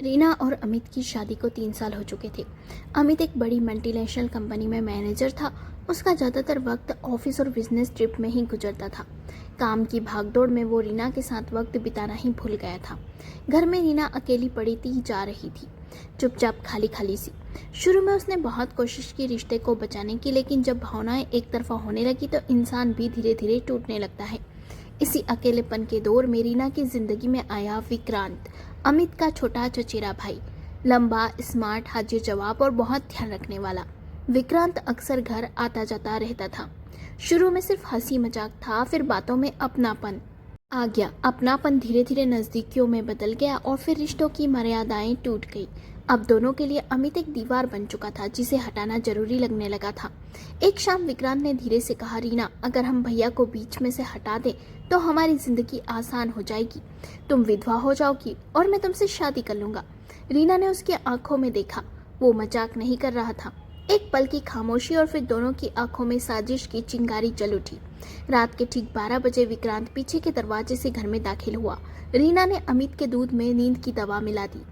रीना और अमित की शादी को 3 साल हो चुके थे। अमित एक बड़ी मल्टीनेशनल कंपनी में मैनेजर था। उसका ज़्यादातर वक्त ऑफिस और बिजनेस ट्रिप में ही गुजरता था। काम की भागदौड़ में वो रीना के साथ वक्त बिताना ही भूल गया था। घर में रीना अकेली पड़ी थी जा रही थी, चुपचाप खाली खाली सी। शुरू में उसने बहुत कोशिश की रिश्ते को बचाने की, लेकिन जब भावनाएं एक तरफा होने लगी तो इंसान भी धीरे धीरे टूटने लगता है। इसी अकेलेपन के दौर में रीना की जिंदगी में आया विक्रांत, अमित का छोटा चचेरा भाई। लंबा, स्मार्ट, हाजिर जवाब और बहुत ध्यान रखने वाला। विक्रांत अक्सर घर आता जाता रहता था। शुरू में सिर्फ हंसी मजाक था, फिर बातों में अपनापन आ गया। अपनापन धीरे धीरे नजदीकियों में बदल गया और फिर रिश्तों की मर्यादाएं टूट गई। अब दोनों के लिए अमित एक दीवार बन चुका था जिसे हटाना जरूरी लगने लगा था। एक शाम विक्रांत ने धीरे से कहा, रीना, अगर हम भैया को बीच में से हटा दें तो हमारी जिंदगी आसान हो जाएगी। तुम विधवा हो जाओगी और मैं तुमसे शादी कर लूंगा। रीना ने उसकी आंखों में देखा। वो मजाक नहीं कर रहा था। एक पल की खामोशी और फिर दोनों की आंखों में साजिश की चिंगारी जल उठी। रात के ठीक 12 बजे विक्रांत पीछे के दरवाजे से घर में दाखिल हुआ। रीना ने अमित के दूध में नींद की दवा मिला दी।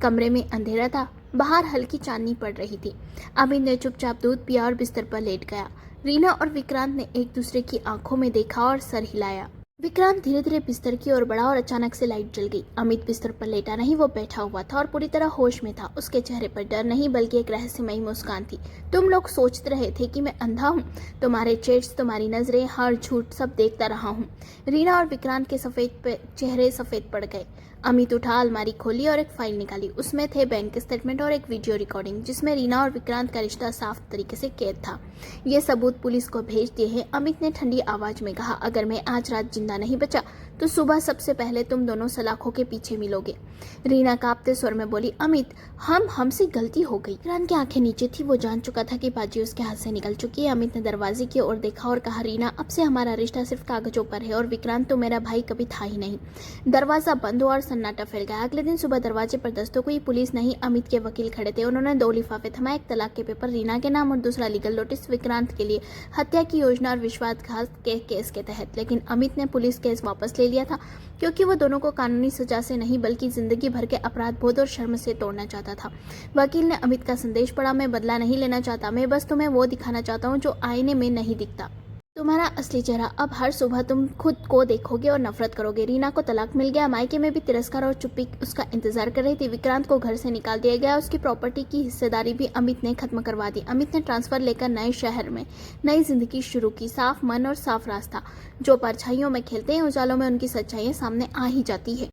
कमरे में अंधेरा था, बाहर हल्की चांदनी पड़ रही थी। अमित ने चुपचाप दूध पिया और बिस्तर पर लेट गया। रीना और विक्रांत ने एक दूसरे की आंखों में देखा और सर हिलाया। विक्रांत धीरे धीरे बिस्तर की ओर बढ़ा और अचानक से लाइट जल गई। अमित बिस्तर पर लेटा नहीं, वो बैठा हुआ था और पूरी तरह होश में था। उसके चेहरे पर डर नहीं बल्कि एक रहस्यमयी मुस्कान थी। तुम लोग सोच रहे थे कि मैं अंधा हूँ। तुम्हारे चेट्स, तुम्हारी नजरें, हर झूठ सब देखता रहा हूँ। रीना और विक्रांत के चेहरे सफेद पड़ गए। अमित उठा, अलमारी खोली और एक फाइल निकाली। उसमें थे बैंक स्टेटमेंट और एक वीडियो रिकॉर्डिंग जिसमें रीना और विक्रांत का रिश्ता साफ तरीके से कैद था। ये सबूत पुलिस को भेज दिए हैं, अमित ने ठंडी आवाज में कहा। अगर मैं आज रात जिंदा नहीं बचा तो सुबह सबसे पहले तुम दोनों सलाखों के पीछे मिलोगे। रीना कांपते स्वर में बोली, अमित, हमसे गलती हो गई। विक्रांत की आंखें नीचे थी। वो जान चुका था कि बाजी उसके हाथ से निकल चुकी है। अमित ने दरवाजे की ओर देखा और कहा, रीना, अब से हमारा रिश्ता सिर्फ कागजों पर है और विक्रांत तो मेरा भाई कभी था ही नहीं। दरवाजा बंद हुआ और सन्नाटा फैल गया। अगले दिन सुबह दरवाजे पर दस्तक हुई। पुलिस नहीं, अमित के वकील खड़े थे। उन्होंने 2 लिफाफे थमाए, एक तलाक के पेपर रीना के नाम और दूसरा लीगल नोटिस विक्रांत के लिए, हत्या की योजना और विश्वासघात के केस के तहत। लेकिन अमित ने पुलिस केस वापस ले लिया था क्योंकि वो दोनों को कानूनी सजा से नहीं बल्कि जिंदगी भर के अपराध बोध और शर्म से तोड़ना चाहता था। वकील ने अमित का संदेश पढ़ा, मैं बदला नहीं लेना चाहता, मैं बस तुम्हें वो दिखाना चाहता हूँ जो आईने में नहीं दिखता। तुम्हारा असली चेहरा अब हर सुबह तुम खुद को देखोगे और नफरत करोगे। रीना को तलाक मिल गया। मायके में भी तिरस्कार और चुप्पी उसका इंतजार कर रही थी। विक्रांत को घर से निकाल दिया गया। उसकी प्रॉपर्टी की हिस्सेदारी भी अमित ने खत्म करवा दी। अमित ने ट्रांसफर लेकर नए शहर में नई जिंदगी शुरू की। साफ मन और साफ रास्ता। जो परछाइयों में खेलते हैं, उजालों में उनकी सच्चाइयां सामने आ ही जाती है।